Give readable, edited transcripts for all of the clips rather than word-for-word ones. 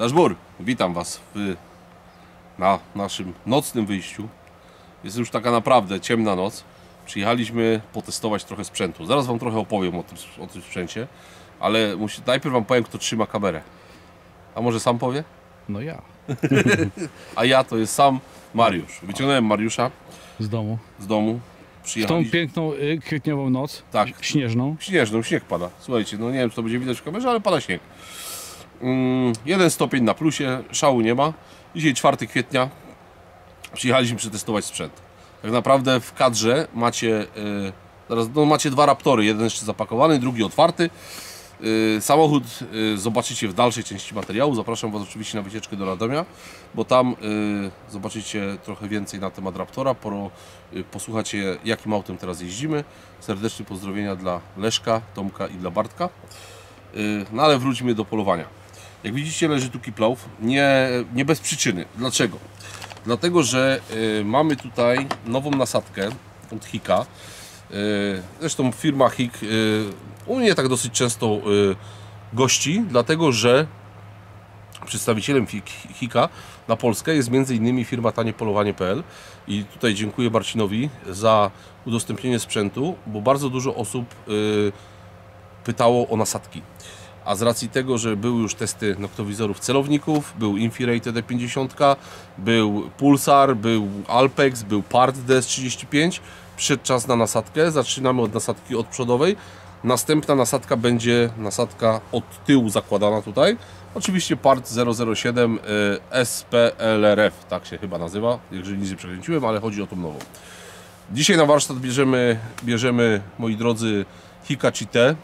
Dashbur, witam Was na naszym nocnym wyjściu. Jest już taka naprawdę ciemna noc. Przyjechaliśmy potestować trochę sprzętu. Zaraz Wam trochę opowiem o tym sprzęcie, ale najpierw Wam powiem, kto trzyma kamerę. A może sam powie? No ja. A ja to jest sam Mariusz. Wyciągnąłem Mariusza Z domu. z domu. W tą piękną kwietniową noc. Tak. Śnieżną. Śnieg pada. Słuchajcie, no nie wiem, czy to będzie widać w kamerze, ale pada śnieg. 1 stopień na plusie, szału nie ma. Dzisiaj 4 kwietnia. Przyjechaliśmy przetestować sprzęt. Tak naprawdę w kadrze macie macie 2 Raptory, jeden jeszcze zapakowany, drugi otwarty. Samochód zobaczycie w dalszej części materiału. Zapraszam Was oczywiście na wycieczkę do Radomia, bo tam zobaczycie trochę więcej na temat Raptora. Posłuchacie, jakim autem teraz jeździmy. Serdeczne pozdrowienia dla Leszka, Tomka i dla Bartka. No ale wróćmy do polowania. Jak widzicie, leży tu Kiplauf, nie bez przyczyny. Dlaczego? Dlatego, że mamy tutaj nową nasadkę od Hika. Zresztą firma Hik u mnie tak dosyć często gości, dlatego że przedstawicielem Hika na Polskę jest m.in. firma taniepolowanie.pl i tutaj dziękuję Marcinowi za udostępnienie sprzętu, bo bardzo dużo osób pytało o nasadki. A z racji tego, że były już testy noktowizorów celowników, był Infirated E50, był Pulsar, był Alpex, był Part DS35, przyszedł czas na nasadkę. Zaczynamy od nasadki odprzodowej. Następna nasadka będzie nasadka od tyłu zakładana tutaj. Oczywiście Part 007 SPLRF, tak się chyba nazywa, jeżeli nic nie przekręciłem, ale chodzi o tą nową. Dzisiaj na warsztat bierzemy, moi drodzy, Hitachi T.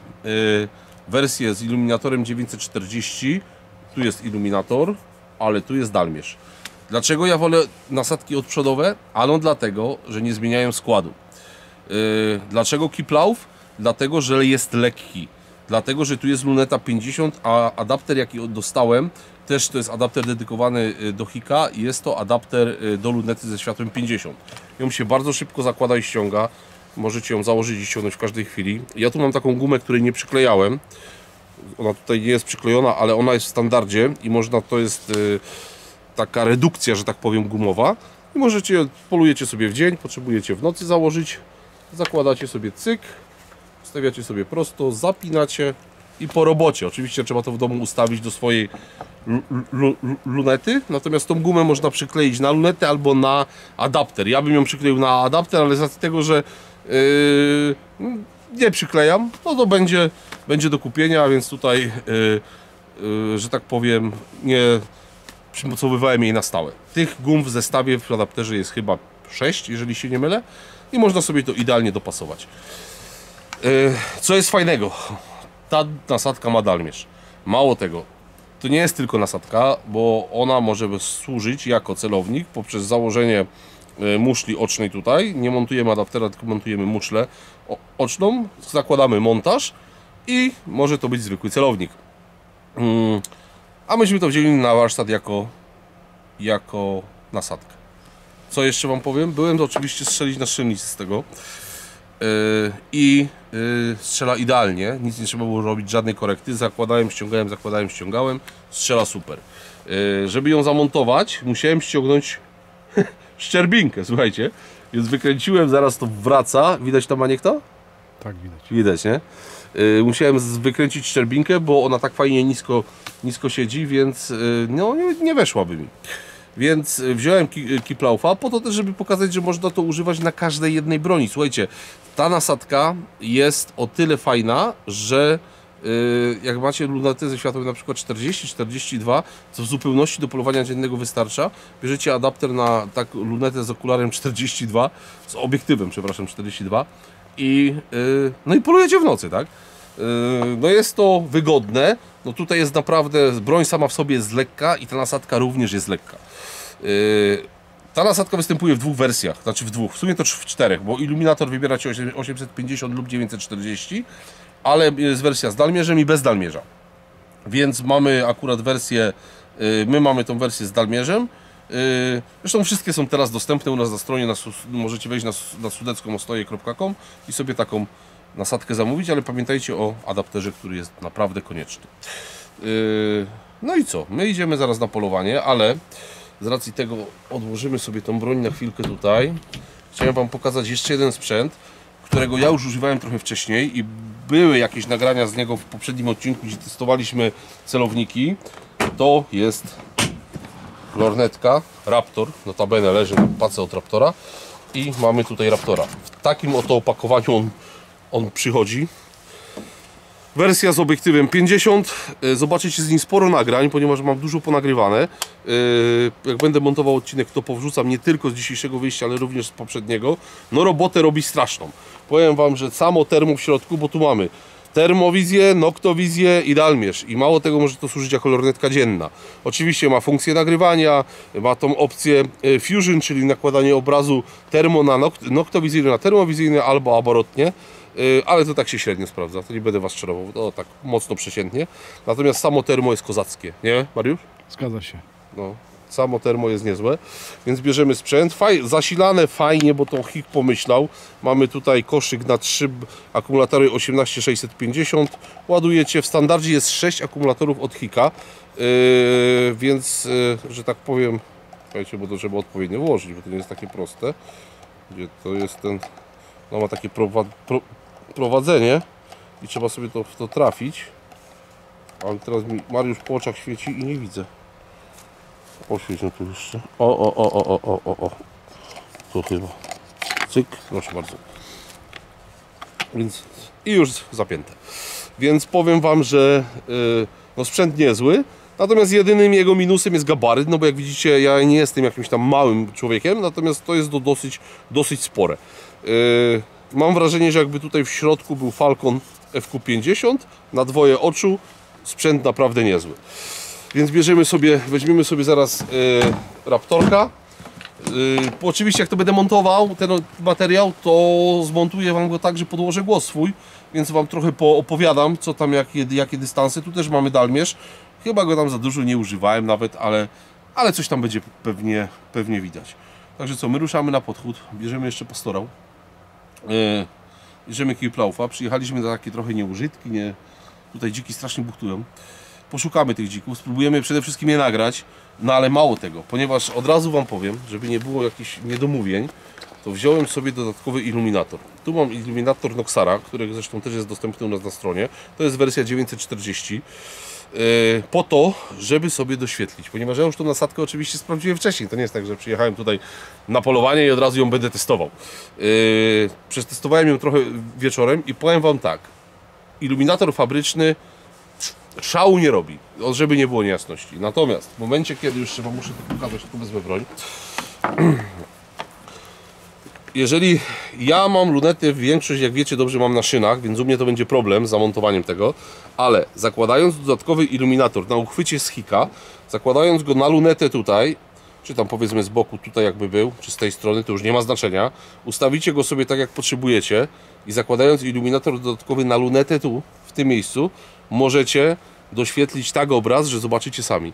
Wersję z iluminatorem 940. Tu jest iluminator, ale tu jest dalmierz. Dlaczego ja wolę nasadki odprzodowe? Ano dlatego, że nie zmieniają składu. Dlaczego Kiplauf? Dlatego, że jest lekki. Dlatego, że tu jest luneta 50, a adapter jaki dostałem, też to jest adapter dedykowany do Hika i jest to adapter do lunety ze światłem 50. Ją się bardzo szybko zakłada i ściąga. Możecie ją założyć i ściągnąć w każdej chwili. Ja tu mam taką gumę, której nie przyklejałem. Ona tutaj nie jest przyklejona, ale ona jest w standardzie i można, to jest taka redukcja, że tak powiem, gumowa. I możecie, polujecie sobie w dzień, potrzebujecie w nocy założyć. Zakładacie sobie cyk, stawiacie sobie prosto, zapinacie i po robocie. Oczywiście trzeba to w domu ustawić do swojej lunety, natomiast tą gumę można przykleić na lunetę albo na adapter. Ja bym ją przykleił na adapter, ale z racji tego, że nie przyklejam, no to będzie do kupienia, więc tutaj, że tak powiem, nie przymocowywałem jej na stałe. Tych gum w zestawie w adapterze jest chyba 6, jeżeli się nie mylę, i można sobie to idealnie dopasować. Co jest fajnego? Ta nasadka ma dalmierz. Mało tego, to nie jest tylko nasadka, bo ona może służyć jako celownik poprzez założenie muszli ocznej tutaj. Nie montujemy adaptera, tylko montujemy muszlę oczną, zakładamy montaż i może to być zwykły celownik. A myśmy to wzięli na warsztat jako nasadkę. Co jeszcze Wam powiem? Byłem to oczywiście strzelić na strzelnicy z tego i strzela idealnie, nic nie trzeba było robić, żadnej korekty. Zakładałem, ściągałem, strzela super. Żeby ją zamontować, musiałem ściągnąć szczerbinkę, słuchajcie, więc wykręciłem, zaraz to wraca. Widać tam, Maniek, to? Tak, widać. Widać, nie? Musiałem wykręcić szczerbinkę, bo ona tak fajnie nisko siedzi, więc no, nie weszłaby mi. Więc wziąłem Kiplaufa po to też, żeby pokazać, że można to używać na każdej jednej broni. Słuchajcie, ta nasadka jest o tyle fajna, że jak macie lunetę ze światłem na przykład 40-42, co w zupełności do polowania dziennego wystarcza, bierzecie adapter na lunetę z okularem 42, z obiektywem, przepraszam, 42 i no i polujecie w nocy, tak? No jest to wygodne, no tutaj jest naprawdę, broń sama w sobie jest lekka i ta nasadka również jest lekka. Ta nasadka występuje w 2 wersjach, znaczy w sumie to w 4, bo iluminator wybieracie 850 lub 940, ale jest wersja z dalmierzem i bez dalmierza. Więc mamy akurat wersję, my mamy tą wersję z dalmierzem. Zresztą wszystkie są teraz dostępne u nas na stronie, możecie wejść na sudeckomostoje.com i sobie taką nasadkę zamówić, ale pamiętajcie o adapterze, który jest naprawdę konieczny. No i co? My idziemy zaraz na polowanie, ale z racji tego odłożymy sobie tą broń na chwilkę tutaj. Chciałem Wam pokazać jeszcze jeden sprzęt, którego ja już używałem trochę wcześniej i były jakieś nagrania z niego w poprzednim odcinku, gdzie testowaliśmy celowniki. To jest lornetka Raptor, notabene leży na pace od Raptora i mamy tutaj Raptora. W takim oto opakowaniu on przychodzi. Wersja z obiektywem 50. Zobaczycie z nim sporo nagrań, ponieważ mam dużo ponagrywane. Jak będę montował odcinek, to powrzucam nie tylko z dzisiejszego wyjścia, ale również z poprzedniego. No robotę robi straszną. Powiem Wam, że samo termo w środku, bo tu mamy termowizję, noktowizję i dalmierz. I mało tego, może to służyć jako lornetka dzienna. Oczywiście ma funkcję nagrywania, ma tą opcję Fusion, czyli nakładanie obrazu termo na noktowizyjny na termowizyjny albo aborotnie. Ale to tak się średnio sprawdza, to nie będę Was czarował, to tak mocno przeciętnie. Natomiast samo termo jest kozackie, nie Mariusz? Zgadza się. No, samo termo jest niezłe, więc bierzemy sprzęt, zasilane fajnie, bo to HIK pomyślał. Mamy tutaj koszyk na 3 akumulatory 18650. Ładujecie, w standardzie jest 6 akumulatorów od HIKa, więc, że tak powiem, słuchajcie, bo to trzeba odpowiednio włożyć, bo to nie jest takie proste. Gdzie to jest ten, no ma takie prowadzenie i trzeba sobie w to trafić. Ale teraz mi Mariusz po oczach świeci i nie widzę. Oświeć tu jeszcze. O. To chyba. Cyk, proszę bardzo. Więc i już zapięte. Więc powiem Wam, że no sprzęt niezły. Natomiast jedynym jego minusem jest gabaryt, no bo jak widzicie, ja nie jestem jakimś tam małym człowiekiem, natomiast to jest dosyć spore. Mam wrażenie, że jakby tutaj w środku był Falcon FQ50 na dwoje oczu, sprzęt naprawdę niezły. Więc weźmiemy sobie zaraz Raptorka. Oczywiście jak to będę montował ten materiał, to zmontuję Wam go tak, że podłożę głos swój, więc Wam trochę poopowiadam, co tam, jakie dystanse. Tu też mamy dalmierz. Chyba go tam za dużo nie używałem nawet, ale coś tam będzie pewnie widać. Także co, my ruszamy na podchód, bierzemy jeszcze pastorał. Bierzemy Kiełplaufa, przyjechaliśmy na takie trochę nieużytki, tutaj dziki strasznie buchtują. Poszukamy tych dzików, spróbujemy przede wszystkim je nagrać, no ale mało tego, ponieważ od razu Wam powiem, żeby nie było jakichś niedomówień, to wziąłem sobie dodatkowy iluminator. Tu mam iluminator Noxara, który zresztą też jest dostępny u nas na stronie, to jest wersja 940. Po to, żeby sobie doświetlić, ponieważ ja już tą nasadkę oczywiście sprawdziłem wcześniej, to nie jest tak, że przyjechałem tutaj na polowanie i od razu ją będę testował. Przetestowałem ją trochę wieczorem i powiem Wam tak, iluminator fabryczny szału nie robi, żeby nie było niejasności. Natomiast w momencie, kiedy już Wam muszę to pokazać, tylko wezmę broń. Jeżeli ja mam lunety, większość jak wiecie dobrze mam na szynach, więc u mnie to będzie problem z zamontowaniem tego, ale zakładając dodatkowy iluminator na uchwycie z HIKa, zakładając go na lunetę tutaj, czy tam powiedzmy z boku tutaj jakby był, czy z tej strony, to już nie ma znaczenia, ustawicie go sobie tak jak potrzebujecie i zakładając iluminator dodatkowy na lunetę tu, w tym miejscu, możecie doświetlić tak obraz, że zobaczycie sami.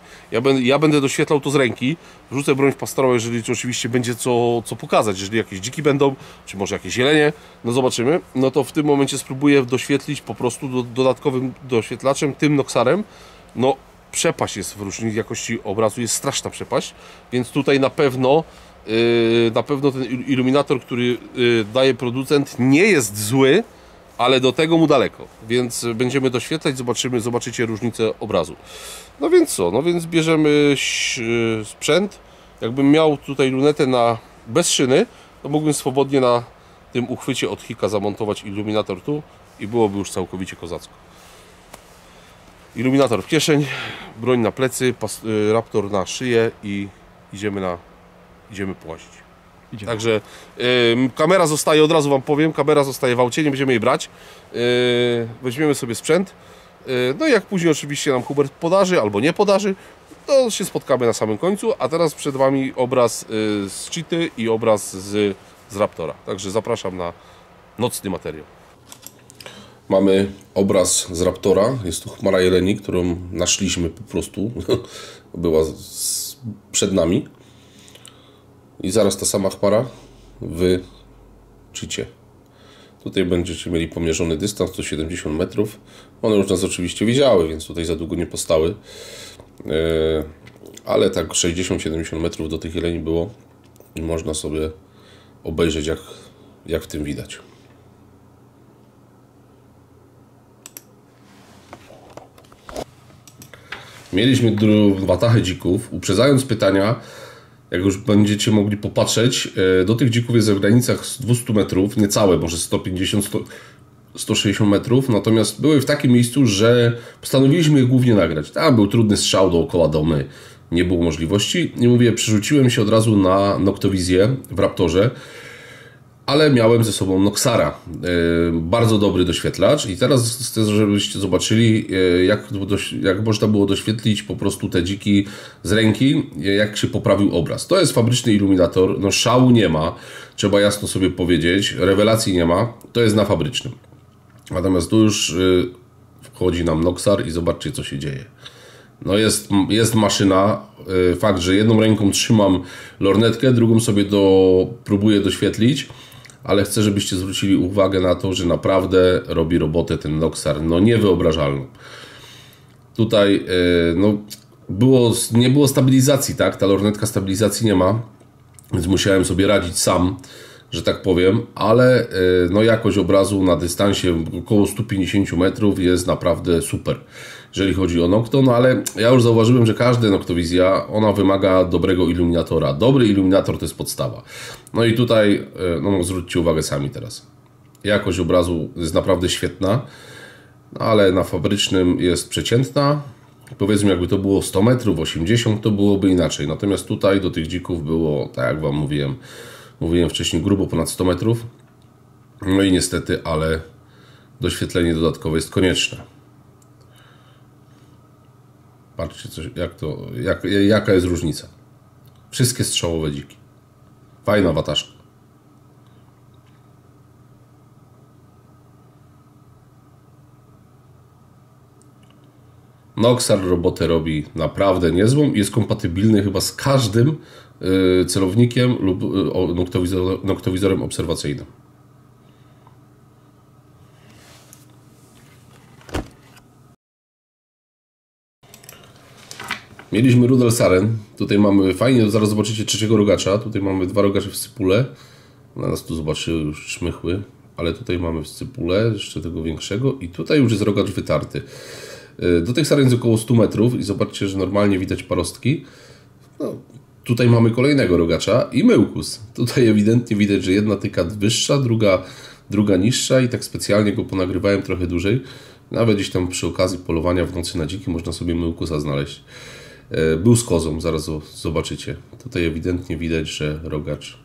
Ja będę doświetlał to z ręki, wrzucę broń w pastorał, jeżeli to oczywiście będzie co pokazać, jeżeli jakieś dziki będą, czy może jakieś jelenie, no zobaczymy, no to w tym momencie spróbuję doświetlić po prostu dodatkowym doświetlaczem, tym Noxarem. No przepaść jest w różnej jakości obrazu, jest straszna przepaść, więc tutaj na pewno ten iluminator, który daje producent, nie jest zły, ale do tego mu daleko, więc będziemy doświetlać, zobaczycie różnicę obrazu. No więc co, no więc bierzemy sprzęt. Jakbym miał tutaj lunetę bez szyny, to mógłbym swobodnie na tym uchwycie od HIKa zamontować iluminator tu i byłoby już całkowicie kozacko. Iluminator w kieszeń, broń na plecy, Raptor na szyję i idziemy płazić. Także kamera zostaje, od razu Wam powiem, kamera zostaje w aucie, nie będziemy jej brać. Weźmiemy sobie sprzęt. No i jak później oczywiście nam Hubert podarzy albo nie podarzy, to się spotkamy na samym końcu. A teraz przed Wami obraz z Cheety i obraz z Raptora. Także zapraszam na nocny materiał. Mamy obraz z Raptora. Jest tu chmara jeleni, którą naszliśmy po prostu. Była przed nami. I zaraz ta sama chmara w Cheetie. Tutaj będziecie mieli pomierzony dystans 170 metrów. One już nas oczywiście widziały, więc tutaj za długo nie postały. Ale tak 60-70 metrów do tych jeleni było i można sobie obejrzeć, jak w tym widać. Mieliśmy watachę dzików. Uprzedzając pytania, jak już będziecie mogli popatrzeć, do tych dzików jest w granicach 200 metrów, niecałe, może 150-160 metrów, natomiast były w takim miejscu, że postanowiliśmy je głównie nagrać. Tam był trudny strzał dookoła domy, nie było możliwości. Nie mówię, przerzuciłem się od razu na noktowizję w Raptorze, ale miałem ze sobą Noxara, bardzo dobry doświetlacz i teraz chcę, żebyście zobaczyli, jak można było doświetlić po prostu te dziki z ręki, jak się poprawił obraz. To jest fabryczny iluminator, no szału nie ma, trzeba jasno sobie powiedzieć, rewelacji nie ma, to jest na fabrycznym. Natomiast tu już wchodzi nam Noxar i zobaczcie, co się dzieje. No jest maszyna, fakt, że jedną ręką trzymam lornetkę, drugą sobie próbuję doświetlić, ale chcę, żebyście zwrócili uwagę na to, że naprawdę robi robotę ten Noxar, no niewyobrażalną. Tutaj no, nie było stabilizacji, tak? Ta lornetka stabilizacji nie ma, więc musiałem sobie radzić sam, że tak powiem, ale no, jakość obrazu na dystansie około 150 metrów jest naprawdę super, jeżeli chodzi o Nokto, no ale ja już zauważyłem, że każda noktowizja, ona wymaga dobrego iluminatora. Dobry iluminator to jest podstawa. No i tutaj, no zwróćcie uwagę sami teraz. Jakość obrazu jest naprawdę świetna, no, ale na fabrycznym jest przeciętna. Powiedzmy, jakby to było 100 metrów, 80, to byłoby inaczej. Natomiast tutaj do tych dzików było, tak jak Wam mówiłem wcześniej, grubo ponad 100 metrów. No i niestety, ale doświetlenie dodatkowe jest konieczne. Patrzcie, jaka jest różnica. Wszystkie strzałowe dziki. Fajna wataszka. Noxar robotę robi naprawdę niezłą i jest kompatybilny chyba z każdym celownikiem lub noktowizorem obserwacyjnym. Mieliśmy Rudel Saren. Tutaj mamy fajnie, zaraz zobaczycie trzeciego rogacza. Tutaj mamy dwa rogacze w scypule. Na nas tu zobaczyły już czmychły, ale tutaj mamy w scypule jeszcze tego większego i tutaj już jest rogacz wytarty. Do tych saren jest około 100 metrów i zobaczcie, że normalnie widać parostki. No, tutaj mamy kolejnego rogacza i myłkus. Tutaj ewidentnie widać, że jedna tyka wyższa, druga niższa i tak specjalnie go ponagrywałem trochę dłużej. Nawet gdzieś tam przy okazji polowania w nocy na dziki można sobie myłkusa znaleźć. Był z kozą, zaraz zobaczycie. Tutaj ewidentnie widać, że rogacz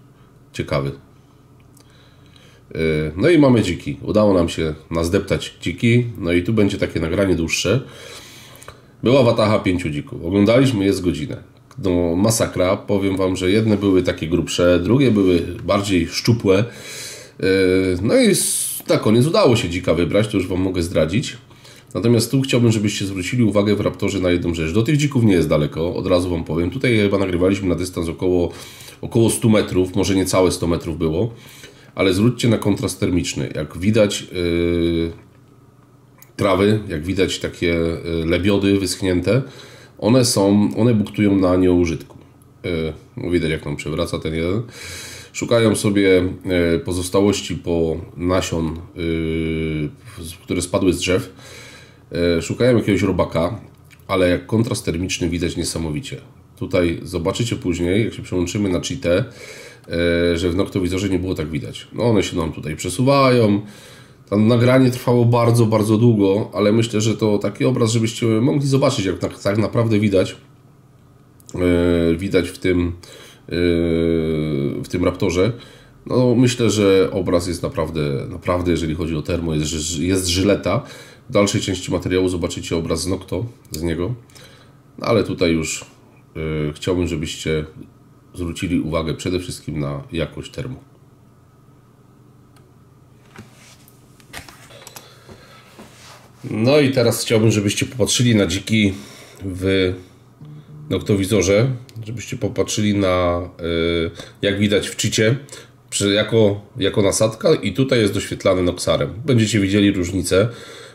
ciekawy. No i mamy dziki. Udało nam się nazdeptać dziki. No i tu będzie takie nagranie dłuższe. Była watacha 5 dzików. Oglądaliśmy je z godzinę. No masakra. Powiem Wam, że jedne były takie grubsze, drugie były bardziej szczupłe. No i na koniec udało się dzika wybrać, to już Wam mogę zdradzić. Natomiast tu chciałbym, żebyście zwrócili uwagę w Raptorze na jedną rzecz. Do tych dzików nie jest daleko, od razu Wam powiem. Tutaj chyba nagrywaliśmy na dystans około 100 metrów, może niecałe 100 metrów było. Ale zwróćcie na kontrast termiczny. Jak widać trawy, jak widać takie lebiody wyschnięte, one buktują na nieużytku. Widać, jak nam przewraca ten jeden. Szukają sobie pozostałości po nasion, które spadły z drzew. Szukają jakiegoś robaka, ale jak kontrast termiczny widać niesamowicie. Tutaj zobaczycie później, jak się przełączymy na cheatę, że w noktowizorze nie było tak widać. No one się nam tutaj przesuwają. Tam nagranie trwało bardzo, bardzo długo, ale myślę, że to taki obraz, żebyście mogli zobaczyć, jak tak naprawdę widać w tym Raptorze. No myślę, że obraz jest naprawdę, jeżeli chodzi o termo, jest żyleta. W dalszej części materiału zobaczycie obraz z Nokto, z niego. No, ale tutaj już chciałbym, żebyście zwrócili uwagę przede wszystkim na jakość termo. No i teraz chciałbym, żebyście popatrzyli na dziki w noktowizorze, żebyście popatrzyli na, jak widać w cheacie, jako nasadka i tutaj jest doświetlany Noxarem. Będziecie widzieli różnicę,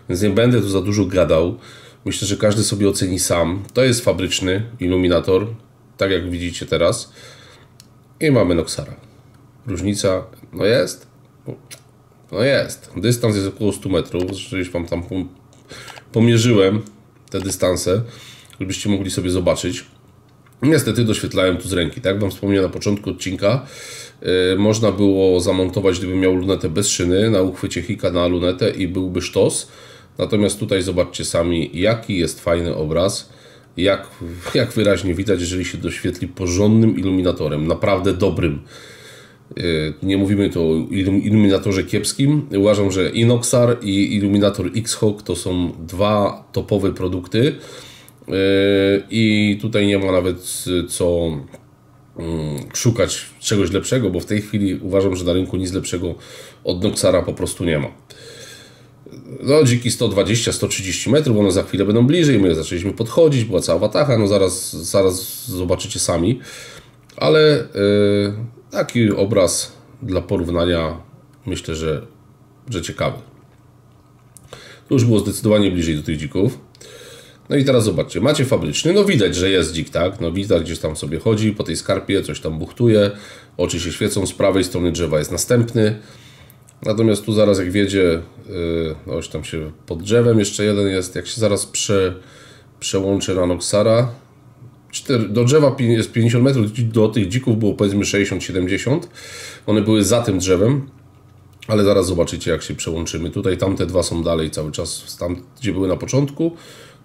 więc nie będę tu za dużo gadał. Myślę, że każdy sobie oceni sam. To jest fabryczny iluminator, tak jak widzicie teraz. I mamy Noxara. Różnica, no jest. No jest. Dystans jest około 100 metrów. Zresztą już wam tam pomierzyłem te dystanse, żebyście mogli sobie zobaczyć. Niestety doświetlałem tu z ręki, tak? Wam wspomniałem na początku odcinka. Można było zamontować, gdybym miał lunetę bez szyny, na uchwycie Hika na lunetę i byłby sztos. Natomiast tutaj zobaczcie sami, jaki jest fajny obraz. Jak wyraźnie widać, jeżeli się doświetli porządnym iluminatorem, naprawdę dobrym. Nie mówimy tu o iluminatorze kiepskim. Uważam, że i Noxar i iluminator X-Hawk to są dwa topowe produkty. I tutaj nie ma nawet co szukać czegoś lepszego, bo w tej chwili uważam, że na rynku nic lepszego od Noxara po prostu nie ma. No, dziki 120-130 metrów, one za chwilę będą bliżej, my zaczęliśmy podchodzić, była cała watacha, no zaraz zobaczycie sami, ale taki obraz dla porównania myślę, że ciekawy. Tu już było zdecydowanie bliżej do tych dzików. No i teraz zobaczcie, macie fabryczny, no widać, że jest dzik, tak? No widać, gdzieś tam sobie chodzi po tej skarpie, coś tam buchtuje, oczy się świecą, z prawej strony drzewa jest następny. Natomiast tu zaraz jak wiedzie, no już tam się pod drzewem jeszcze jeden jest, jak się zaraz przełączy na Noxara, do drzewa jest 50 metrów, do tych dzików było powiedzmy 60-70, one były za tym drzewem, ale zaraz zobaczycie jak się przełączymy. Tutaj tamte dwa są dalej cały czas, tam gdzie były na początku,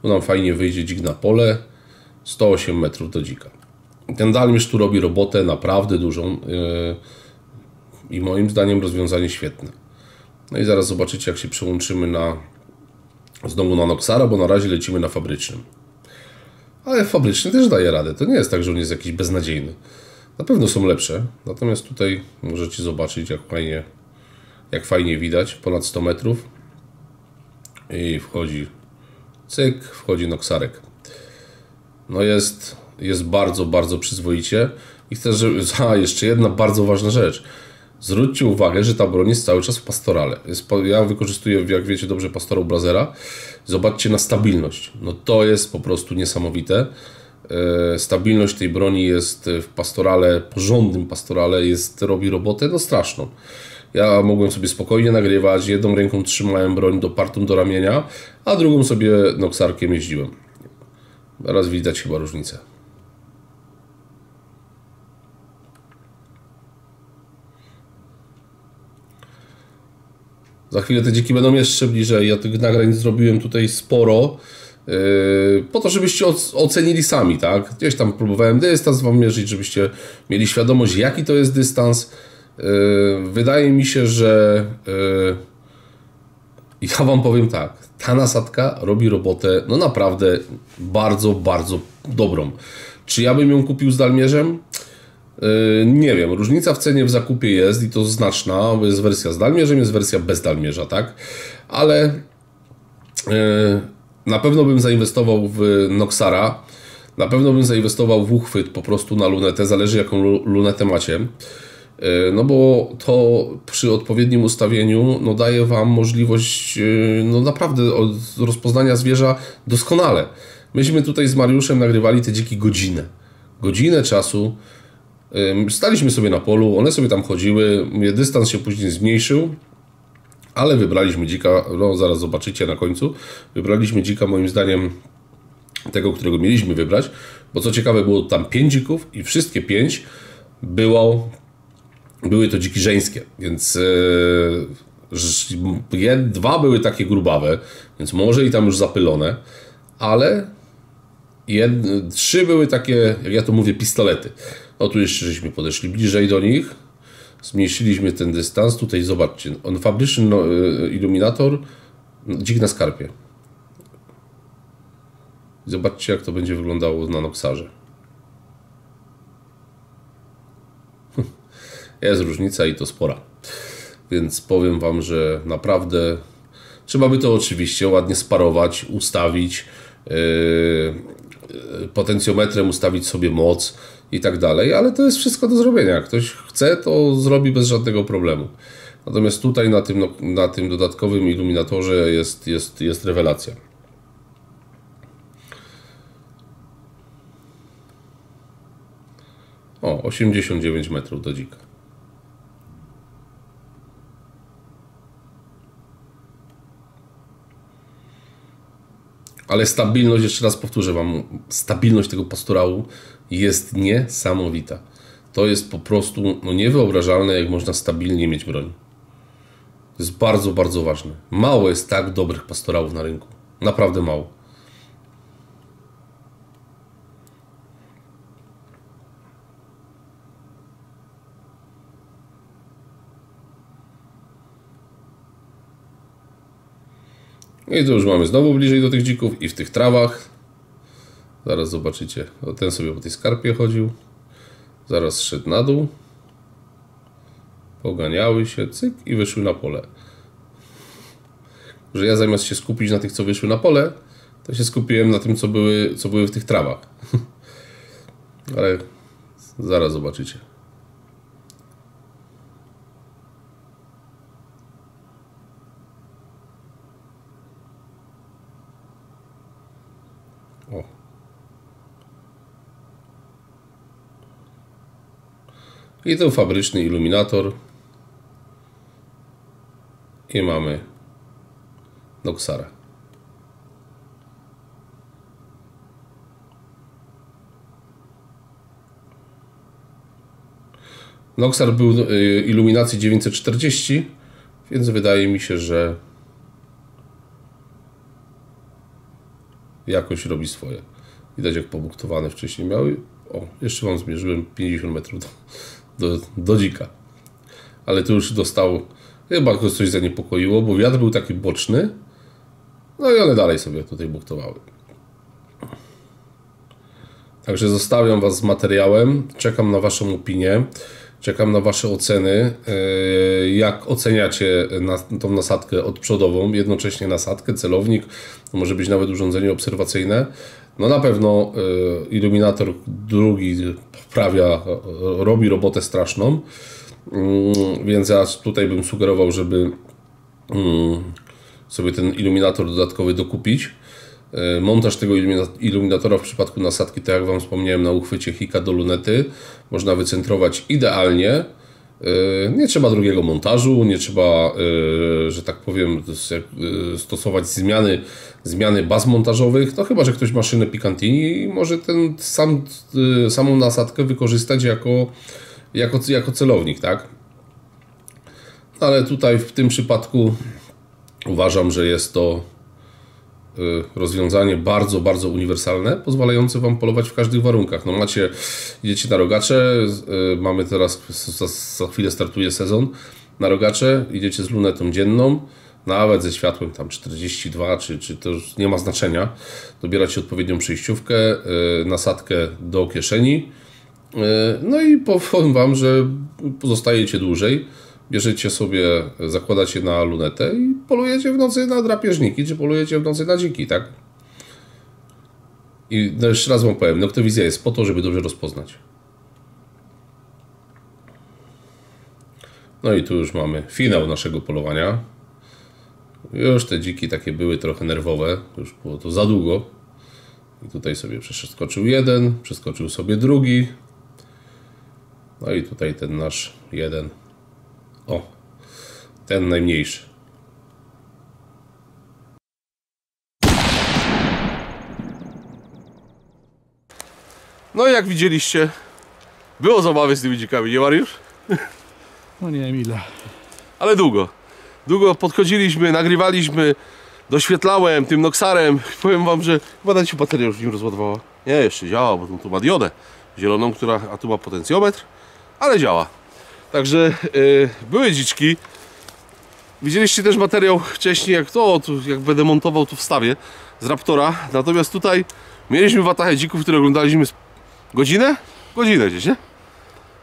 tu nam fajnie wyjdzie dzik na pole, 108 metrów do dzika. Ten dalmierz tu robi robotę naprawdę dużą, i moim zdaniem rozwiązanie świetne. No i zaraz zobaczycie jak się przełączymy znowu na Noxara, bo na razie lecimy na fabrycznym. Ale fabryczny też daje radę. To nie jest tak, że on jest jakiś beznadziejny. Na pewno są lepsze. Natomiast tutaj możecie zobaczyć jak fajnie widać. Ponad 100 metrów. I wchodzi cyk, wchodzi Noxarek. No jest bardzo, bardzo przyzwoicie. I chcę, jeszcze jedna bardzo ważna rzecz. Zwróćcie uwagę, że ta broń jest cały czas w pastorale. Ja wykorzystuję, jak wiecie dobrze, pastorał Blazera. Zobaczcie na stabilność. No to jest po prostu niesamowite. Stabilność tej broni jest w pastorale, porządnym pastorale, robi robotę no straszną. Ja mogłem sobie spokojnie nagrywać, jedną ręką trzymałem broń dopartą do ramienia, a drugą sobie Noxarkiem jeździłem. Teraz widać chyba różnicę. Za chwilę te dziki będą jeszcze bliżej. Ja tych nagrań zrobiłem tutaj sporo. Po to, żebyście ocenili sami, tak? Gdzieś tam próbowałem dystans wam mierzyć, żebyście mieli świadomość, jaki to jest dystans. Wydaje mi się, że ja wam powiem tak. Ta nasadka robi robotę, no naprawdę bardzo, bardzo dobrą. Czy ja bym ją kupił z dalmierzem? Nie wiem, różnica w cenie w zakupie jest i to znaczna, bo jest wersja z dalmierzem, jest wersja bez dalmierza, tak? Ale na pewno bym zainwestował w Noxara, na pewno bym zainwestował w uchwyt po prostu na lunetę, zależy jaką lunetę macie. No bo to przy odpowiednim ustawieniu no daje wam możliwość no naprawdę rozpoznania zwierza doskonale. Myśmy tutaj z Mariuszem nagrywali te dziki godzinę czasu. Staliśmy sobie na polu, one sobie tam chodziły, dystans się później zmniejszył, ale wybraliśmy dzika, no zaraz zobaczycie na końcu, wybraliśmy dzika moim zdaniem tego, którego mieliśmy wybrać, bo co ciekawe było tam 5 dzików i wszystkie 5 były to dziki żeńskie, więc 2 były takie grubawe, więc może i tam już zapylone, ale 3 były takie, jak ja to mówię, pistolety. No tu jeszcze żeśmy podeszli bliżej do nich, zmniejszyliśmy ten dystans, tutaj zobaczcie, fabryczny iluminator, dzik na skarpie. Zobaczcie jak to będzie wyglądało na Noxarze. Jest różnica i to spora. Więc powiem wam, że naprawdę trzeba by to oczywiście ładnie sparować, ustawić, potencjometrem ustawić sobie moc i tak dalej, ale to jest wszystko do zrobienia. Jak ktoś chce, to zrobi bez żadnego problemu. Natomiast tutaj na tym dodatkowym iluminatorze jest rewelacja. O, 89 metrów do dzika. Ale stabilność, jeszcze raz powtórzę Wam, stabilność tego pastorału jest niesamowita. To jest po prostu niewyobrażalne, jak można stabilnie mieć broń. To jest bardzo, bardzo ważne. Mało jest tak dobrych pastorałów na rynku. Naprawdę mało. I tu już mamy znowu bliżej do tych dzików i w tych trawach. Zaraz zobaczycie. O, ten sobie po tej skarpie chodził. Zaraz szedł na dół. Poganiały się, cyk i wyszły na pole. Że ja zamiast się skupić na tych, co wyszły na pole, to się skupiłem na tym, co były w tych trawach. Ale zaraz zobaczycie. O. I to fabryczny iluminator. I mamy Noxara. Noxar był iluminacji 940, więc wydaje mi się, że jakoś robi swoje. Widać, jak pobuktowane wcześniej miały. O, jeszcze Wam zmierzyłem 50 metrów do dzika. Ale tu już dostał, chyba go coś zaniepokoiło, bo wiatr był taki boczny. No i one dalej sobie tutaj buktowały. Także zostawiam Was z materiałem. Czekam na Waszą opinię. Czekam na Wasze oceny. Jak oceniacie tą nasadkę odprzodową, jednocześnie nasadkę, celownik, to może być nawet urządzenie obserwacyjne. No na pewno iluminator drugi robi robotę straszną, więc ja tutaj bym sugerował, żeby sobie ten iluminator dodatkowy dokupić. Montaż tego iluminatora w przypadku nasadki, tak jak Wam wspomniałem, na uchwycie Hika do lunety można wycentrować idealnie. Nie trzeba drugiego montażu, nie trzeba, że tak powiem, stosować zmiany baz montażowych, no chyba że ktoś ma szynę Picatinny i może samą nasadkę wykorzystać jako celownik, tak? Ale tutaj w tym przypadku uważam, że jest to rozwiązanie bardzo, bardzo uniwersalne, pozwalające Wam polować w każdych warunkach. No idziecie na rogacze, mamy teraz, za chwilę startuje sezon na rogacze, idziecie z lunetą dzienną, nawet ze światłem tam 42, czy to już nie ma znaczenia. Dobieracie odpowiednią przejściówkę, nasadkę do kieszeni, no i powiem Wam, że pozostajecie dłużej. Bierzecie sobie, zakładacie na lunetę i polujecie w nocy na drapieżniki, czy polujecie w nocy na dziki, tak? I jeszcze raz Wam powiem, noktowizja jest po to, żeby dobrze rozpoznać. No i tu już mamy finał naszego polowania. Już te dziki takie były trochę nerwowe, już było to za długo. I tutaj sobie przeskoczył jeden, przeskoczył sobie drugi. No i tutaj ten nasz jeden. O, ten najmniejszy. No i jak widzieliście, było zabawy z tymi dzikami, nie Mariusz? No nie wiem ile. Ale długo. Długo podchodziliśmy, nagrywaliśmy, doświetlałem tym Noxarem. Powiem Wam, że chyba nawet się bateria już w nim rozładowała. Nie, jeszcze działa, bo tu ma diodę zieloną, a tu ma potencjometr, ale działa. Także były dziczki. Widzieliście też materiał wcześniej, jak będę montował, to wstawię z Raptora. Natomiast tutaj mieliśmy watachę dzików, które oglądaliśmy godzinę? Godzinę gdzieś, nie?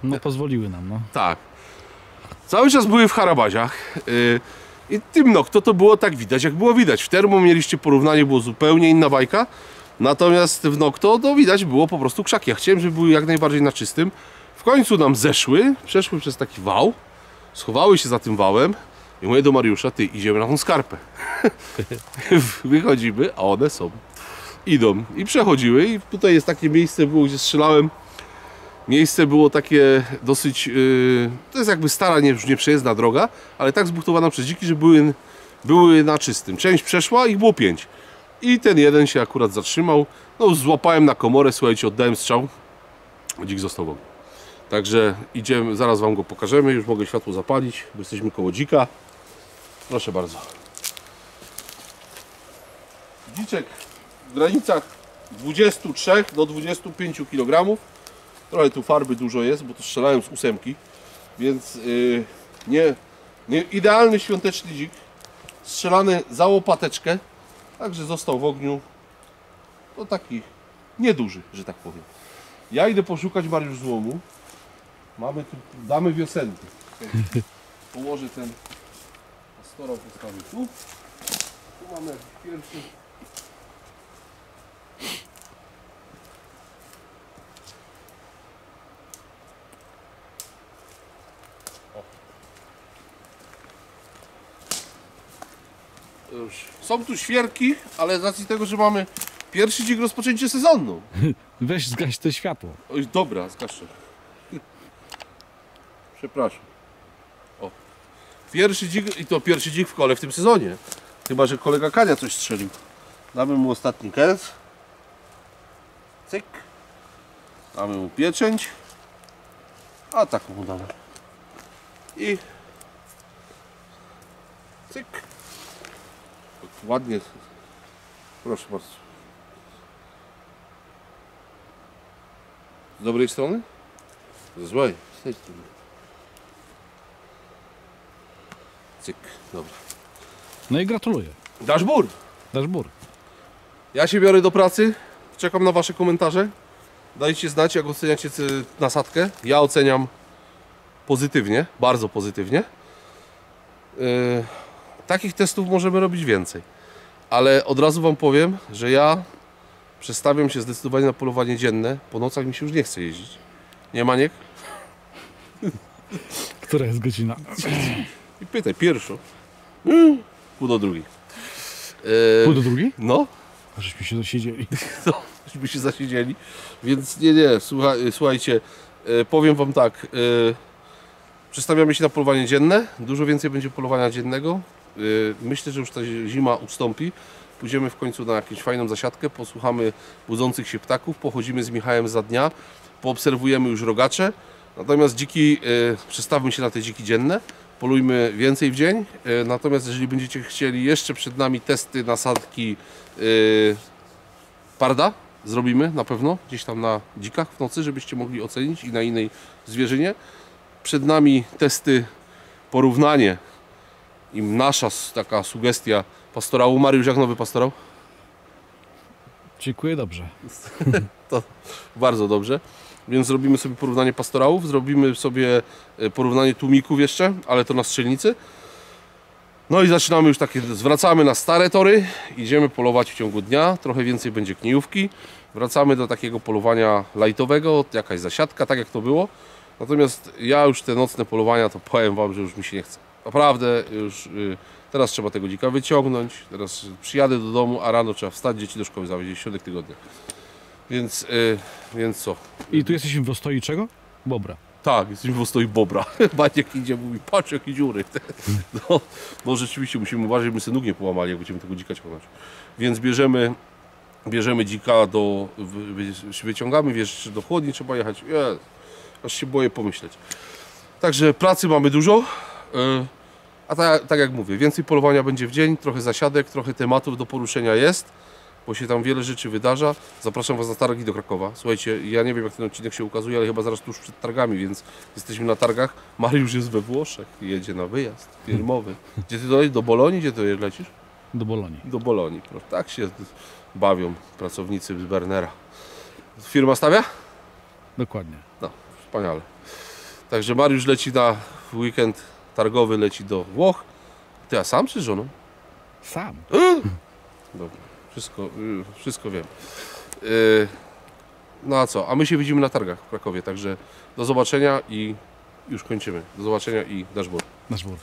No pozwoliły nam, no. Tak. Cały czas były w harabaziach. I tym to było tak widać, jak było widać. W termo mieliście porównanie, było zupełnie inna bajka. Natomiast w Nocto to widać było po prostu krzaki. Ja chciałem, żeby były jak najbardziej na czystym. W końcu nam zeszły, przeszły przez taki wał, schowały się za tym wałem i mówię do Mariusza, ty, idziemy na tą skarpę. Wychodzimy, a one są. Idą i przechodziły i tutaj jest takie miejsce było, gdzie strzelałem. Miejsce było takie dosyć, to jest jakby stara, już nieprzejezdna droga, ale tak zbudowana przez dziki, że były na czystym. Część przeszła, ich było 5. I ten jeden się akurat zatrzymał. No złapałem na komorę, słuchajcie, oddałem strzał. Dzik został w ogóle. Także idziemy, zaraz wam go pokażemy. Już mogę światło zapalić, bo jesteśmy koło dzika. Proszę bardzo. Dziczek w granicach 23 do 25 kg. Trochę tu farby dużo jest, bo to strzelałem z 8, więc nie idealny świąteczny dzik. Strzelany za łopateczkę, także został w ogniu. To taki nieduży, że tak powiem. Ja idę poszukać, Mariusz, złomu. Mamy tu damy wiosenki. Położę ten pastorał, postawię tu. Tu mamy pierwszy. Są tu świerki, ale z racji tego, że mamy pierwszy dzik rozpoczęcie sezonu. Weź zgaś to światło. Oj, dobra, zgaszę. Przepraszam. O. Pierwszy dzik, i to pierwszy dzik w kole w tym sezonie. Chyba że kolega Kania coś strzelił. Damy mu ostatni kęs. Cyk. Damy mu pieczęć. A tak mu damy. I cyk. Ładnie. Proszę bardzo. Z dobrej strony? Z złej. Z tej strony. Cyk. Dobra. No i gratuluję. Dasz bór. Dasz bór. Ja się biorę do pracy. Czekam na wasze komentarze. Dajcie znać, jak oceniacie nasadkę. Ja oceniam pozytywnie. Bardzo pozytywnie. Takich testów możemy robić więcej. Ale od razu wam powiem, że ja przestawiam się zdecydowanie na polowanie dzienne. Po nocach mi się już nie chce jeździć. Nie, Maniek? Która jest godzina? I pytaj, pierwszą. Pół do drugiej. Pół do drugiej? No. Żeśmy się dosiedzieli. No, żeśmy się zasiedzieli. Więc nie, słuchajcie, powiem wam tak. Przestawiamy się na polowanie dzienne. Dużo więcej będzie polowania dziennego. Myślę, że już ta zima ustąpi. Pójdziemy w końcu na jakąś fajną zasiadkę, posłuchamy budzących się ptaków, pochodzimy z Michałem za dnia, poobserwujemy już rogacze. Natomiast dziki, przestawmy się na te dziki dzienne, polujmy więcej w dzień. Natomiast jeżeli będziecie chcieli, jeszcze przed nami testy nasadki parda, zrobimy na pewno, gdzieś tam na dzikach w nocy, żebyście mogli ocenić i na innej zwierzynie. Przed nami testy, porównanie i nasza taka sugestia pastorału. Mariusz, jak nowy pastorał? Dziękuję, dobrze. To bardzo dobrze. Więc zrobimy sobie porównanie pastorałów, zrobimy sobie porównanie tłumików jeszcze, ale to na strzelnicy. No i zaczynamy już takie, zwracamy na stare tory, idziemy polować w ciągu dnia, trochę więcej będzie kniejówki. Wracamy do takiego polowania lightowego, jakaś zasiadka, tak jak to było. Natomiast ja już te nocne polowania, to powiem wam, że już mi się nie chce. Naprawdę już teraz trzeba tego dzika wyciągnąć, teraz przyjadę do domu, a rano trzeba wstać, dzieci do szkoły zawieźć, środek tygodnia. Więc co? I tu jesteśmy w ostoi czego? Bobra. Tak, jesteśmy w ostoi bobra. Baniek idzie, mówi, patrz jakie dziury. No rzeczywiście musimy uważać, żeby sobie nóg nie połamali, jak będziemy tego dzika ciągnąć. Więc bierzemy dzika wyciągamy, wiesz, do chłodni trzeba jechać. Aż się boję pomyśleć. Także pracy mamy dużo. A tak jak mówię, więcej polowania będzie w dzień, trochę zasiadek, trochę tematów do poruszenia jest, bo się tam wiele rzeczy wydarza. Zapraszam was na targi do Krakowa. Słuchajcie, ja nie wiem, jak ten odcinek się ukazuje, ale chyba zaraz tuż przed targami, więc jesteśmy na targach. Mariusz jest we Włoszech, jedzie na wyjazd firmowy. Gdzie ty dolecisz? Do Bolonii? Gdzie ty lecisz? Do Bolonii. Do Bolonii. No, tak się bawią pracownicy z Bernera. Firma stawia? Dokładnie. No, wspaniale. Także Mariusz leci na weekend targowy, leci do Włoch. Ty, a sam czy z żoną? Sam. Dobra, Wszystko wiem. No a co? A my się widzimy na targach w Krakowie, także do zobaczenia i już kończymy. Do zobaczenia i dashboard. Nasz wór.